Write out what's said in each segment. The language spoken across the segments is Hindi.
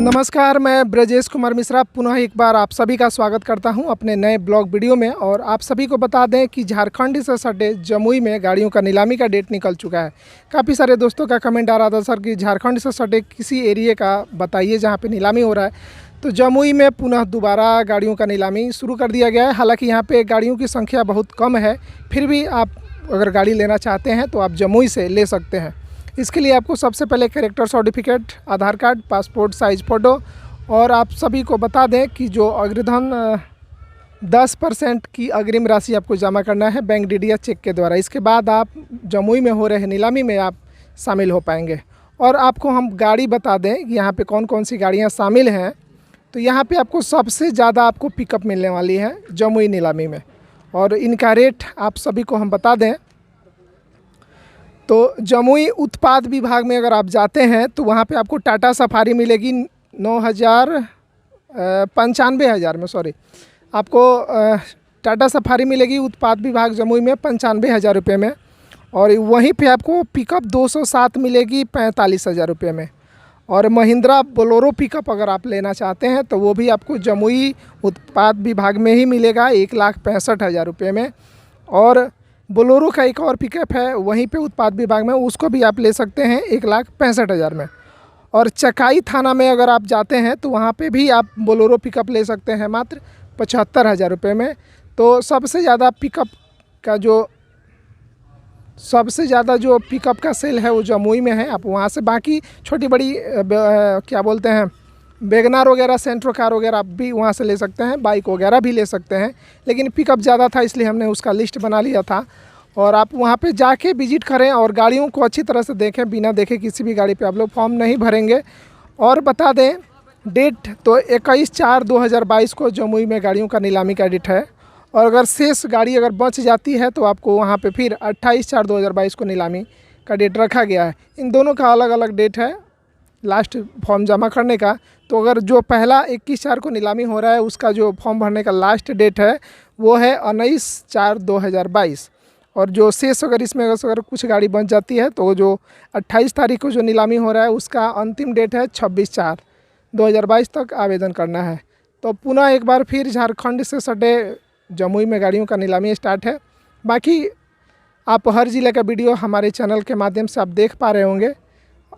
नमस्कार, मैं ब्रजेश कुमार मिश्रा पुनः एक बार आप सभी का स्वागत करता हूं अपने नए ब्लॉग वीडियो में। और आप सभी को बता दें कि झारखंड से सटे जमुई में गाड़ियों का नीलामी का डेट निकल चुका है। काफ़ी सारे दोस्तों का कमेंट आ रहा था, सर कि झारखंड से सटे किसी एरिए का बताइए जहां पे नीलामी हो रहा है। तो जमुई में पुनः दोबारा गाड़ियों का नीलामी शुरू कर दिया गया है। हालाँकि यहाँ पर गाड़ियों की संख्या बहुत कम है, फिर भी आप अगर गाड़ी लेना चाहते हैं तो आप जमुई से ले सकते हैं। इसके लिए आपको सबसे पहले कैरेक्टर सर्टिफिकेट, आधार कार्ड, पासपोर्ट साइज़ फ़ोटो, और आप सभी को बता दें कि जो अग्रधन 10% की अग्रिम राशि आपको जमा करना है बैंक डीडीएच चेक के द्वारा। इसके बाद आप जमुई में हो रहे नीलामी में आप शामिल हो पाएंगे। और आपको हम गाड़ी बता दें कि यहाँ पे कौन कौन सी गाड़ियाँ शामिल हैं। तो यहाँ पे आपको सबसे ज़्यादा आपको पिकअप मिलने वाली है जमुई नीलामी में, और इनका रेट आप सभी को हम बता दें। तो जमुई उत्पाद विभाग में अगर आप जाते हैं तो वहाँ पे आपको टाटा सफारी मिलेगी 95,000 में, आपको टाटा सफारी मिलेगी उत्पाद विभाग जमुई में 95,000 रुपये में। और वहीं पे आपको पिकअप 207 मिलेगी 45,000 रुपये में। और महिंद्रा बोलेरो पिकअप अगर आप लेना चाहते हैं तो वो भी आपको जमुई उत्पाद विभाग में ही मिलेगा 1,65,000 रुपये में। और बोलेरो का एक और पिकअप है वहीं पे उत्पाद विभाग में, उसको भी आप ले सकते हैं 1,65,000 में। और चकाई थाना में अगर आप जाते हैं तो वहाँ पे भी आप बोलेरो पिकअप ले सकते हैं मात्र 75,000 रुपये में। तो सबसे ज़्यादा जो पिकअप का सेल है वो जमुई में है। आप वहाँ से बाकी छोटी बड़ी क्या बोलते हैं वैगनार वगैरह, सेंट्रो कार वगैरह आप भी वहाँ से ले सकते हैं, बाइक वगैरह भी ले सकते हैं। लेकिन पिकअप ज़्यादा था इसलिए हमने उसका लिस्ट बना लिया था। और आप वहाँ पे जाके विजिट करें और गाड़ियों को अच्छी तरह से देखें। बिना देखे किसी भी गाड़ी पे आप लोग फॉर्म नहीं भरेंगे। और बता दें डेट तो 21/4/2022 को जमुई में गाड़ियों का नीलामी का डेट है। और अगर शेष गाड़ी अगर बच जाती है तो आपको वहाँ पे फिर 28/4/2022 को नीलामी का डेट रखा गया है। इन दोनों का अलग अलग डेट है लास्ट फॉर्म जमा करने का। तो अगर जो पहला 21/4 को नीलामी हो रहा है उसका जो फॉर्म भरने का लास्ट डेट है वो है 19/4/2022। और जो शेष अगर इसमें अगर कुछ गाड़ी बच जाती है तो जो 28 तारीख को जो नीलामी हो रहा है उसका अंतिम डेट है 26/4/2022 तक आवेदन करना है। तो पुनः एक बार फिर झारखंड से सटे जमुई में गाड़ियों का नीलामी स्टार्ट है। बाकी आप हर ज़िले का वीडियो हमारे चैनल के माध्यम से आप देख पा रहे होंगे।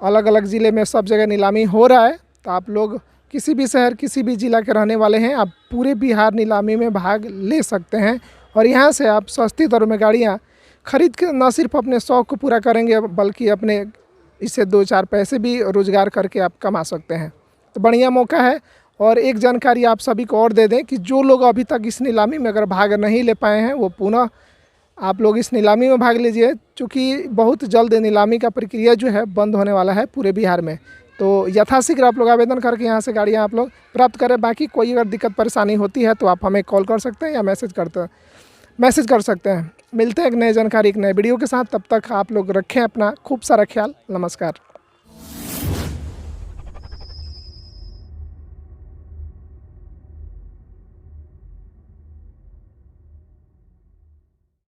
अलग अलग ज़िले में सब जगह नीलामी हो रहा है। तो आप लोग किसी भी शहर, किसी भी ज़िला के रहने वाले हैं, आप पूरे बिहार नीलामी में भाग ले सकते हैं। और यहाँ से आप सस्ती दरों में गाड़ियाँ खरीद के न सिर्फ अपने शौक़ को पूरा करेंगे बल्कि अपने इससे 2-4 पैसे भी रोज़गार करके आप कमा सकते हैं। तो बढ़िया मौका है। और एक जानकारी आप सभी को और दे दें कि जो लोग अभी तक इस नीलामी में अगर भाग नहीं ले पाए हैं वो पुनः आप लोग इस नीलामी में भाग लीजिए, क्योंकि बहुत जल्द नीलामी का प्रक्रिया जो है बंद होने वाला है पूरे बिहार में। तो यथाशीघ्र आप लोग आवेदन करके यहाँ से गाड़ियाँ आप लोग प्राप्त करें। बाकी कोई अगर दिक्कत परेशानी होती है तो आप हमें कॉल कर सकते हैं या मैसेज कर सकते हैं। मिलते हैं एक नए जानकारी, एक नए वीडियो के साथ। तब तक आप लोग रखें अपना खूब सारा ख्याल। नमस्कार।